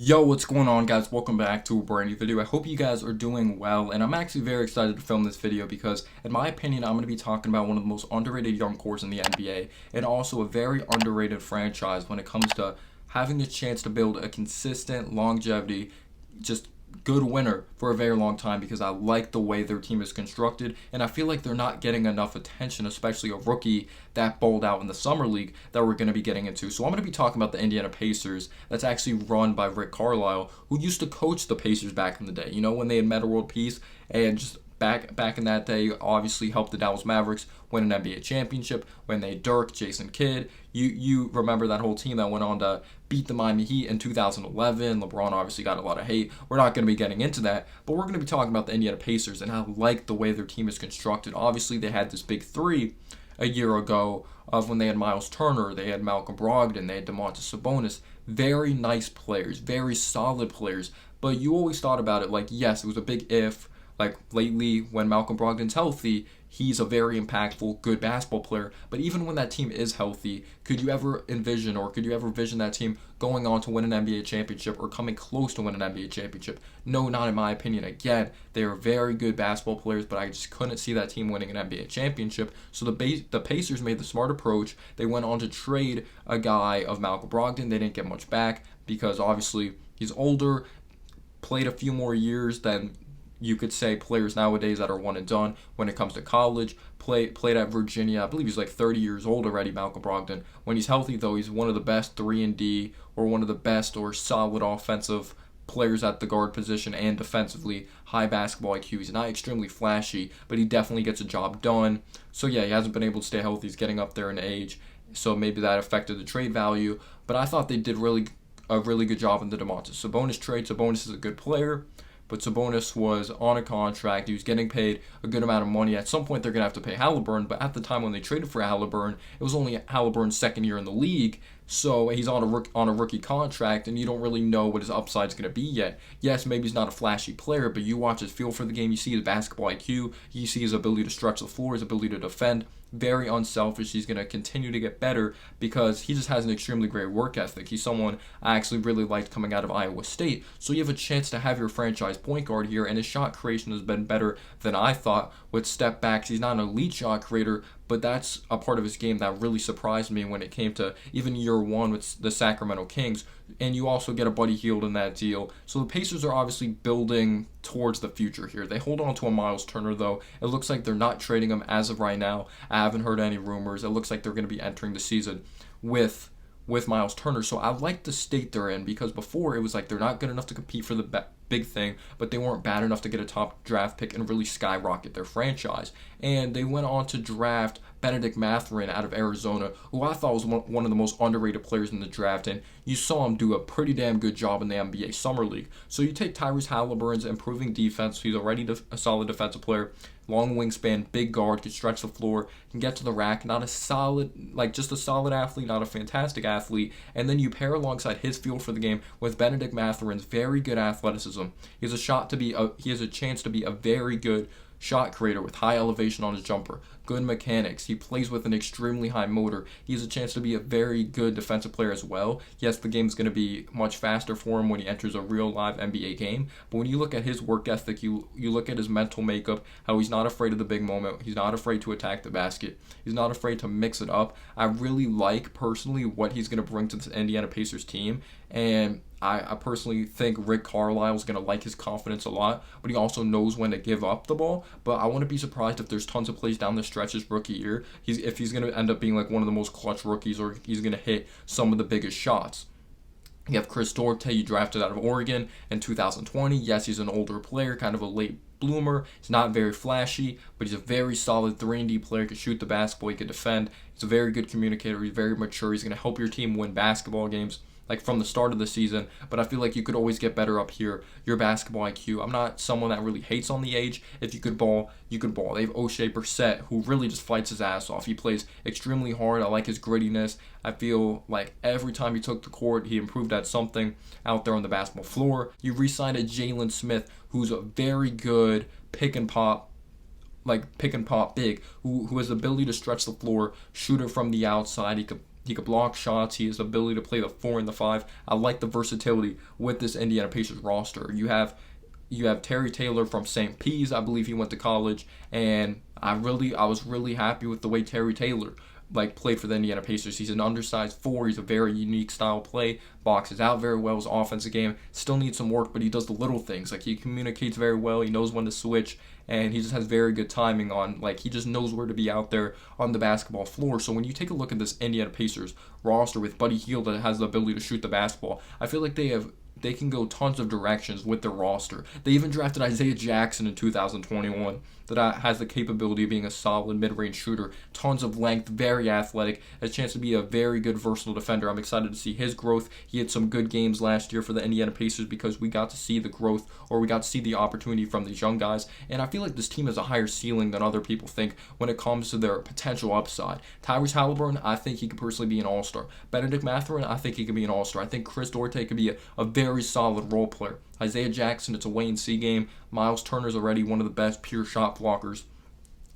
Yo, what's going on, guys? Welcome back to a brand new video. I hope you guys are doing well, and I'm actually very excited to film this video because, in my opinion, I'm going to be talking about one of the most underrated young cores in the NBA, and also a very underrated franchise when it comes to having the chance to build a consistent longevity, just good winner for a very long time, because I like the way their team is constructed, and I feel like they're not getting enough attention, especially a rookie that balled out in the summer league that we're going to be getting into. So I'm going to be talking about the Indiana Pacers, that's actually run by Rick Carlisle, who used to coach the Pacers back in the day, when they had Metta World Peace, and just back in that day, obviously helped the Dallas Mavericks win an NBA championship when they Dirk, Jason Kidd. You remember that whole team that went on to beat the Miami Heat in 2011. LeBron obviously got a lot of hate. We're not going to be getting into that, but we're going to be talking about the Indiana Pacers, and I like the way their team is constructed. Obviously, they had this big three a year ago of when they had Miles Turner, they had Malcolm Brogdon, they had Domantas Sabonis. Very nice players, very solid players, but you always thought about it like, yes, it was a big if. Like lately, when Malcolm Brogdon's healthy, he's a very impactful, good basketball player. But even when that team is healthy, could you ever envision, or could you ever vision that team going on to win an NBA championship or coming close to win an NBA championship? No, not in my opinion. Again, they are very good basketball players, but I just couldn't see that team winning an NBA championship. So the Pacers made the smart approach. They went on to trade a guy of Malcolm Brogdon. They didn't get much back because obviously he's older, played a few more years than you could say players nowadays that are one and done when it comes to college. Played at Virginia. I believe he's like 30 years old already, Malcolm Brogdon. When he's healthy, though, he's one of the best 3-and-D or one of the best or solid offensive players at the guard position and defensively. High basketball IQ. He's not extremely flashy, but he definitely gets a job done. So yeah, he hasn't been able to stay healthy. He's getting up there in age, so maybe that affected the trade value. But I thought they did a really good job in the Domantas Sabonis trade. Sabonis is a good player, but Sabonis was on a contract. He was getting paid a good amount of money. At some point, they're going to have to pay Halliburton, but at the time when they traded for Halliburton, it was only Halliburton's second year in the league, so he's on a rookie contract, and you don't really know what his upside is going to be yet. Yes, maybe he's not a flashy player, but you watch his feel for the game, you see his basketball IQ, you see his ability to stretch the floor, his ability to defend. Very unselfish. He's going to continue to get better because he just has an extremely great work ethic. He's someone I actually really liked coming out of Iowa State. So you have a chance to have your franchise point guard here, and his shot creation has been better than I thought with step backs. He's not an elite shot creator, but that's a part of his game that really surprised me when it came to even year one with the Sacramento Kings. And you also get a Buddy Hield in that deal. So the Pacers are obviously building towards the future here. They hold on to a Miles Turner, though. It looks like they're not trading him as of right now. I haven't heard any rumors. It looks like they're going to be entering the season with Miles Turner. So I like the state they're in, because before it was like they're not good enough to compete for the big thing, but they weren't bad enough to get a top draft pick and really skyrocket their franchise. And they went on to draft Benedict Mathurin out of Arizona, who I thought was one of the most underrated players in the draft, and you saw him do a pretty damn good job in the NBA Summer League. So you take Tyrese Halliburton's improving defense. He's already a solid defensive player, long wingspan, big guard, can stretch the floor, can get to the rack, not a solid, like just a solid athlete, not a fantastic athlete. And then you pair alongside his feel for the game with Benedict Mathurin's very good athleticism. He has a chance to be a very good shot creator with high elevation on his jumper, good mechanics. He plays with an extremely high motor. He has a chance to be a very good defensive player as well. Yes, the game is going to be much faster for him when he enters a real live NBA game, but when you look at his work ethic, you look at his mental makeup, how he's not afraid of the big moment. He's not afraid to attack the basket. He's not afraid to mix it up. I really like, personally, what he's going to bring to this Indiana Pacers team, and I personally think Rick Carlisle is going to like his confidence a lot, but he also knows when to give up the ball. But I wouldn't be surprised if there's tons of plays down the stretch his rookie year. If he's going to end up being like one of the most clutch rookies, or he's going to hit some of the biggest shots. You have Chris Duarte, you drafted out of Oregon in 2020. Yes, he's an older player, kind of a late bloomer. He's not very flashy, but he's a very solid 3-and-D player. He can shoot the basketball, he can defend. He's a very good communicator. He's very mature. He's going to help your team win basketball games, like from the start of the season, but I feel like you could always get better up here. Your basketball IQ. I'm not someone that really hates on the age. If you could ball, you could ball. They have O'Shea Brissett, who really just fights his ass off. He plays extremely hard. I like his grittiness. I feel like every time he took the court, he improved at something out there on the basketball floor. You re-signed a Jalen Smith, who's a very good pick and pop big, who has the ability to stretch the floor, shooter from the outside. He could block shots. He has the ability to play the 4 and the 5. I like the versatility with this Indiana Pacers roster. You have Terry Taylor from St. P's, I believe he went to college, and I was really happy with the way Terry Taylor played for the Indiana Pacers. He's an undersized 4. He's a very unique style play. Boxes out very well. His offensive game still needs some work, but he does the little things. He communicates very well. He knows when to switch, and he just has very good timing on. He just knows where to be out there on the basketball floor. So when you take a look at this Indiana Pacers roster with Buddy Hield that has the ability to shoot the basketball, I feel like they can go tons of directions with their roster. They even drafted Isaiah Jackson in 2021 that has the capability of being a solid mid-range shooter, tons of length, very athletic, has a chance to be a very good versatile defender. I'm excited to see his growth. He had some good games last year for the Indiana Pacers because we got to see the growth, or we got to see the opportunity from these young guys, and I feel like this team has a higher ceiling than other people think when it comes to their potential upside. Tyrese Halliburton, I think he could personally be an all-star. Benedict Mathurin, I think he could be an all-star. I think Chris Duarte could be a very solid role player. Isaiah Jackson, it's a wait-and-see game. Miles Turner's already one of the best pure shot blockers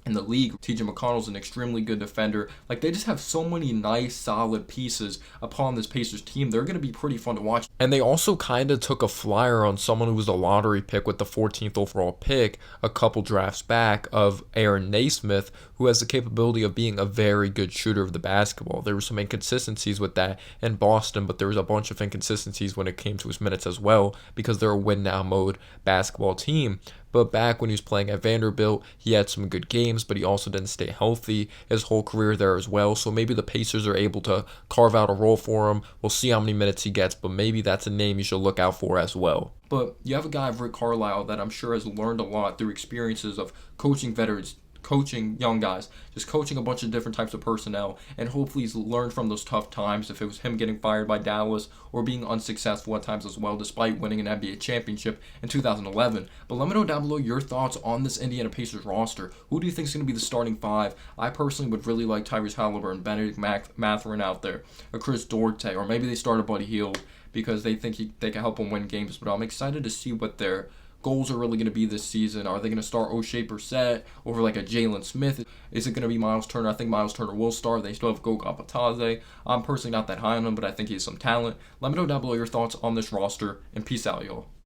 in the league. TJ McConnell's an extremely good defender. They just have so many nice, solid pieces upon this Pacers team. They're going to be pretty fun to watch. And they also kind of took a flyer on someone who was a lottery pick with the 14th overall pick a couple drafts back of Aaron Naismith, who has the capability of being a very good shooter of the basketball. There were some inconsistencies with that in Boston, but there was a bunch of inconsistencies when it came to his minutes as well because they're a win-now mode basketball team. But back when he was playing at Vanderbilt, he had some good games, but he also didn't stay healthy his whole career there as well. So maybe the Pacers are able to carve out a role for him. We'll see how many minutes he gets, but maybe that's a name you should look out for as well. But you have a guy, Rick Carlisle, that I'm sure has learned a lot through experiences of coaching veterans, coaching young guys, just coaching a bunch of different types of personnel, and hopefully he's learned from those tough times, if it was him getting fired by Dallas or being unsuccessful at times as well, despite winning an NBA championship in 2011. But let me know down below your thoughts on this Indiana Pacers roster. Who do you think is going to be the starting 5? I personally would really like Tyrese Halliburton, Benedict Mathurin out there, or Chris Duarte, or maybe they start a Buddy Hield because they think they can help them win games. But I'm excited to see what their goals are really going to be this season. Are they going to start Boucher Brissett over a Jalen Smith? Is it going to be Miles Turner? I think Miles Turner will start. They still have Goga Batadze. I'm personally not that high on him, but I think he has some talent. Let me know down below your thoughts on this roster, and peace out, y'all.